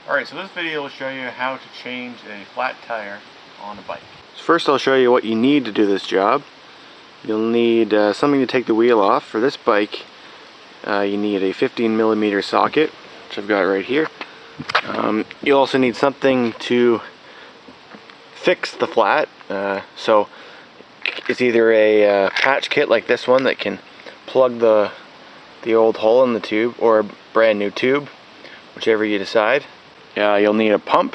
Alright, so this video will show you how to change a flat tire on a bike. So first I'll show you what you need to do this job. You'll need something to take the wheel off. For this bike, you need a 15mm socket, which I've got right here. You also need something to fix the flat. So it's either a patch kit like this one that can plug the old hole in the tube, or a brand new tube, whichever you decide. You'll need a pump,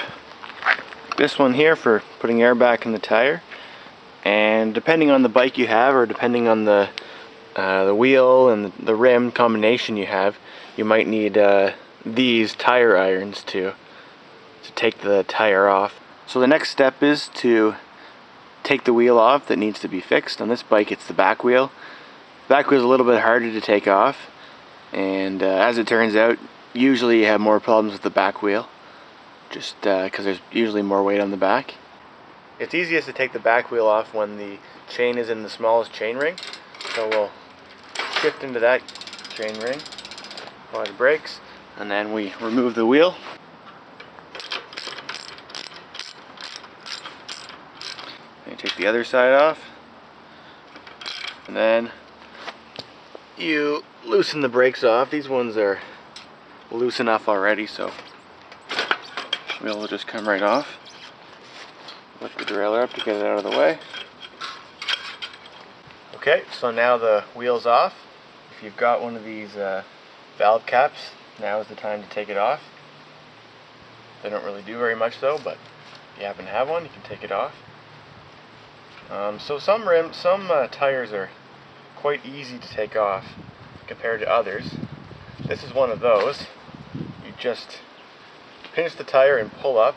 this one here for putting air back in the tire, and depending on the bike you have, or depending on the wheel and the rim combination you have, you might need these tire irons to take the tire off. So the next step is to take the wheel off that needs to be fixed. On this bike it's the back wheel. The back wheel is a little bit harder to take off, and as it turns out, usually you have more problems with the back wheel, just because there's usually more weight on the back. It's easiest to take the back wheel off when the chain is in the smallest chain ring. So we'll shift into that chain ring, apply the brakes, and then we remove the wheel. And take the other side off, and then you loosen the brakes off. These ones are loose enough already, so the wheel will just come right off. Lift the derailleur up to get it out of the way. Okay, so now the wheel's off. If you've got one of these valve caps, now is the time to take it off. They don't really do very much though, but if you happen to have one, you can take it off. So some tires are quite easy to take off compared to others. This is one of those. You just pinch the tire and pull up,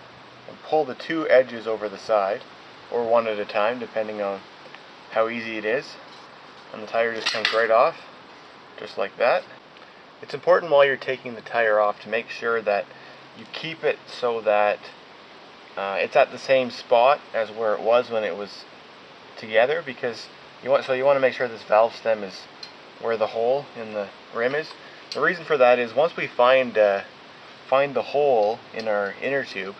and pull the two edges over the side, or one at a time depending on how easy it is, and the tire just comes right off, just like that. It's important while you're taking the tire off to make sure that you keep it so that it's at the same spot as where it was when it was together, because you want to make sure this valve stem is where the hole in the rim is. The reason for that is once we find the hole in our inner tube,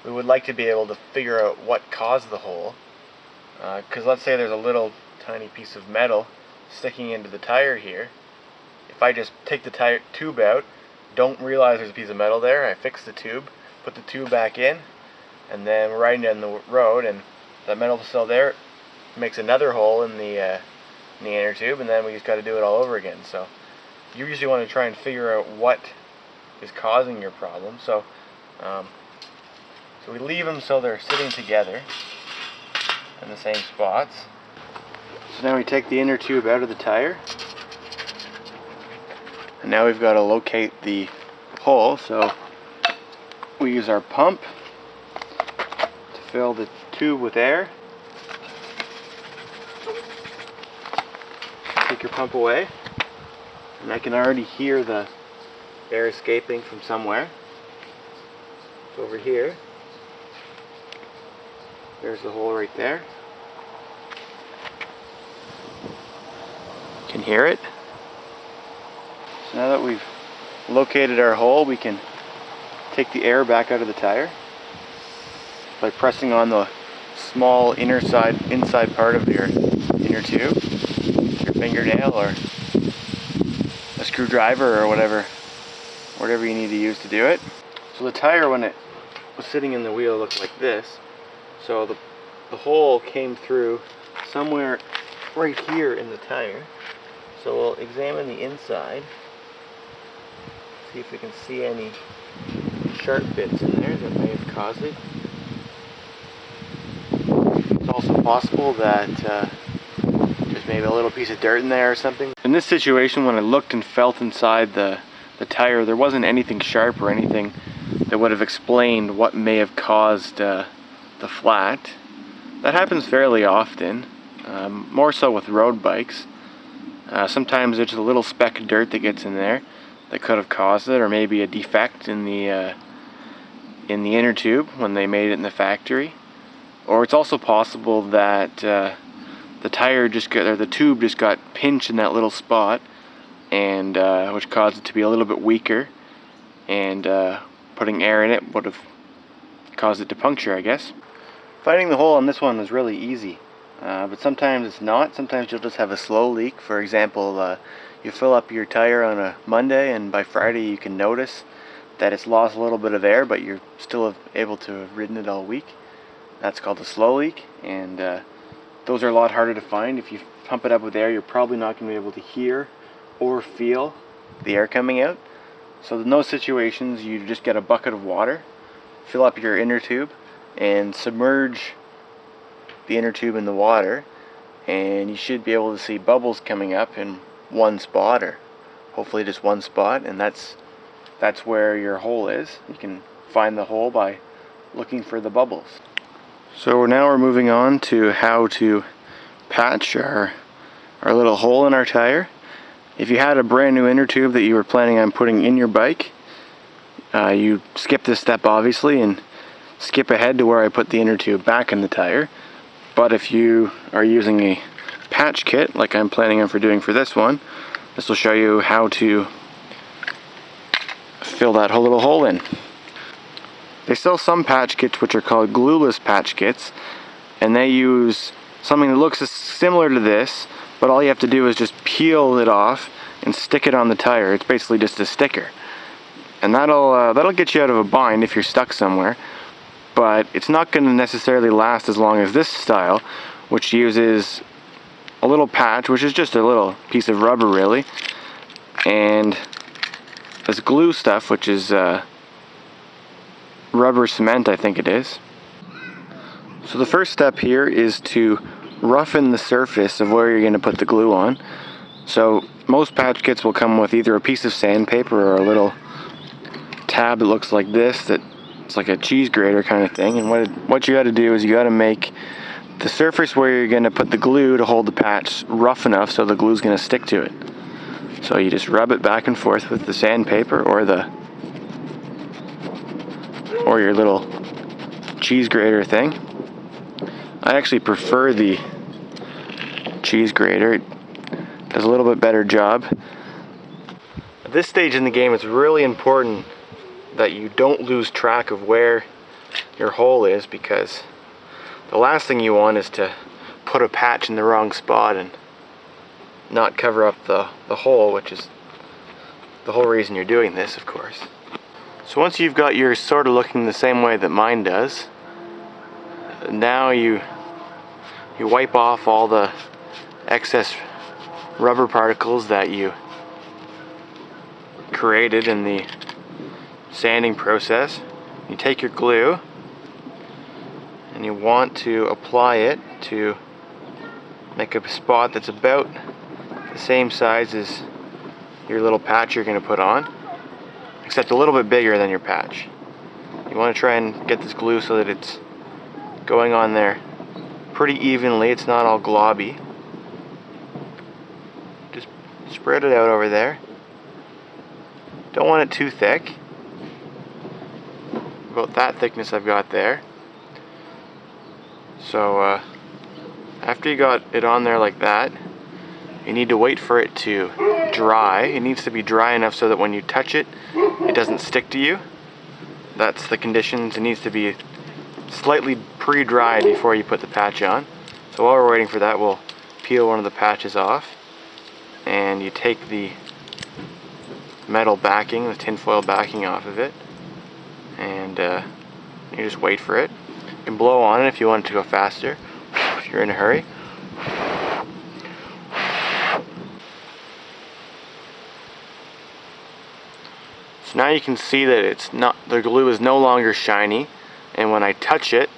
we would like to be able to figure out what caused the hole, because let's say there's a little tiny piece of metal sticking into the tire here. If I just take the tire tube out, don't realize there's a piece of metal there, I fix the tube, put the tube back in, and then we're riding down the road and that metal's still there, makes another hole in the inner tube, and then we just got to do it all over again. So you usually want to try and figure out what is causing your problem. So we leave them so they're sitting together in the same spots. So now we take the inner tube out of the tire, and now we've got to locate the hole. So we use our pump to fill the tube with air. Take your pump away, and I can already hear the air escaping from somewhere. It's over here. There's the hole right there. You can hear it. So now that we've located our hole, we can take the air back out of the tire by pressing on the small inside part of your inner tube. Your fingernail or a screwdriver or whatever you need to use to do it. So the tire, when it was sitting in the wheel, looked like this. So the hole came through somewhere right here in the tire. So we'll examine the inside, see if we can see any sharp bits in there that may have caused it. It's also possible that there's maybe a little piece of dirt in there or something. In this situation, when I looked and felt inside the tire, there wasn't anything sharp or anything that would have explained what may have caused the flat. That happens fairly often, more so with road bikes. Sometimes there's a little speck of dirt that gets in there that could have caused it, or maybe a defect in the inner tube when they made it in the factory. Or it's also possible that the tube just got pinched in that little spot, and which caused it to be a little bit weaker, and putting air in it would have caused it to puncture, I guess. Finding the hole on this one was really easy, but sometimes it's not. Sometimes you'll just have a slow leak. For example, you fill up your tire on a Monday, and by Friday you can notice that it's lost a little bit of air, but you're still able to have ridden it all week. That's called a slow leak, and those are a lot harder to find. If you pump it up with air, you're probably not going to be able to hear or feel the air coming out. So in those situations, you just get a bucket of water, fill up your inner tube, and submerge the inner tube in the water, and you should be able to see bubbles coming up in one spot, or hopefully just one spot, and that's where your hole is. You can find the hole by looking for the bubbles. So now we're moving on to how to patch our little hole in our tire. If you had a brand new inner tube that you were planning on putting in your bike, you skip this step obviously and skip ahead to where I put the inner tube back in the tire. But if you are using a patch kit like I'm planning on doing for this one, this will show you how to fill that whole little hole in. They sell some patch kits which are called glueless patch kits, and they use something that looks similar to this, but all you have to do is just peel it off and stick it on the tire. It's basically just a sticker, and that'll get you out of a bind if you're stuck somewhere. But it's not going to necessarily last as long as this style, which uses a little patch, which is just a little piece of rubber really, and this glue stuff, which is rubber cement, I think it is. So the first step here is to roughen the surface of where you're going to put the glue on. So most patch kits will come with either a piece of sandpaper or a little tab that looks like this, that it's like a cheese grater kind of thing. And what you got to do is you got to make the surface where you're going to put the glue to hold the patch rough enough so the glue's going to stick to it. So you just rub it back and forth with the sandpaper or your little cheese grater thing. I actually prefer the cheese grater. It does a little bit better job. At this stage in the game, it's really important that you don't lose track of where your hole is, because the last thing you want is to put a patch in the wrong spot and not cover up the hole, which is the whole reason you're doing this, of course. So once you've got yours sort of looking the same way that mine does, now you wipe off all the excess rubber particles that you created in the sanding process. You take your glue and you want to apply it to make a spot that's about the same size as your little patch you're going to put on, except a little bit bigger than your patch. You want to try and get this glue so that it's going on there pretty evenly. It's not all globby. Just spread it out over there. Don't want it too thick. About that thickness I've got there. So after you got it on there like that, you need to wait for it to dry. It needs to be dry enough so that when you touch it, it doesn't stick to you. That's the conditions. It needs to be slightly pre-dried before you put the patch on. So while we're waiting for that, we'll peel one of the patches off, and you take the metal backing, the tinfoil backing off of it, and you just wait for it. You can blow on it if you want it to go faster, if you're in a hurry. So now you can see that the glue is no longer shiny, and when I touch it,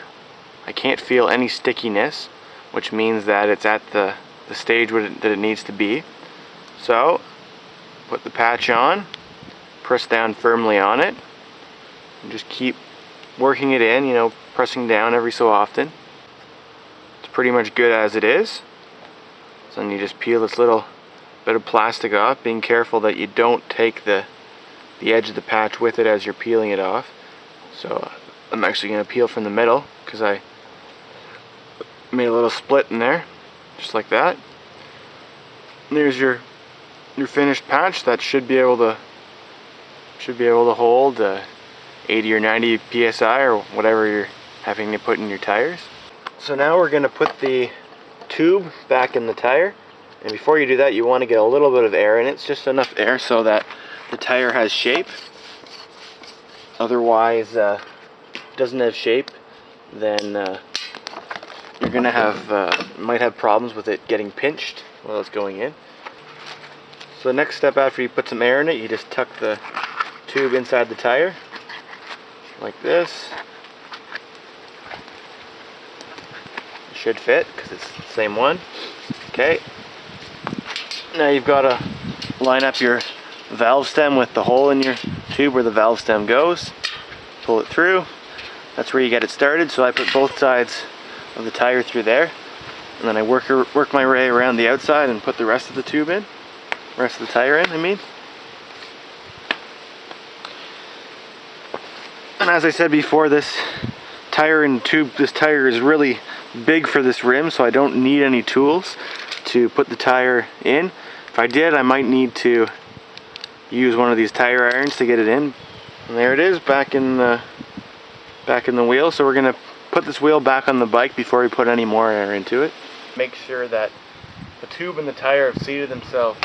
I can't feel any stickiness, which means that it's at the stage that it needs to be. So put the patch on, press down firmly on it, and just keep working it in, pressing down every so often. It's pretty much good as it is. So then you just peel this little bit of plastic off, being careful that you don't take the edge of the patch with it as you're peeling it off. So I'm actually going to peel from the middle because I made a little split in there, just like that. And there's your finished patch that should be able to hold 80 or 90 psi or whatever you're having to put in your tires. So now we're going to put the tube back in the tire, and before you do that you want to get a little bit of air in it. It's just enough air so that the tire has shape. Otherwise it doesn't have shape, then you're going to have might have problems with it getting pinched while it's going in. So the next step after you put some air in it, you just tuck the tube inside the tire like this. It should fit because it's the same one. Okay. Now you've got to line up your valve stem with the hole in your tube where the valve stem goes. Pull it through. That's where you get it started. So I put both sides of the tire through there, and then I work my way around the outside and put the rest of the tube in. Rest of the tire in, I mean. And as I said before, this tire is really big for this rim, so I don't need any tools to put the tire in. If I did, I might need to use one of these tire irons to get it in. And there it is, back in the wheel. So we're gonna put this wheel back on the bike before we put any more air into it. Make sure that the tube and the tire have seated themselves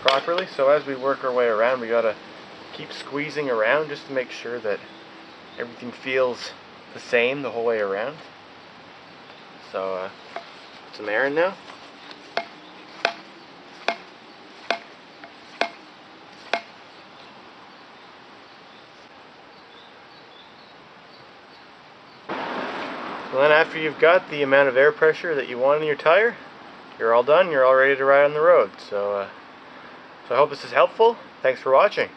properly. So as we work our way around, we gotta keep squeezing around just to make sure that everything feels the same the whole way around. So put some air in now. So then after you've got the amount of air pressure that you want in your tire, you're all done, you're all ready to ride on the road. So I hope this is helpful. Thanks for watching.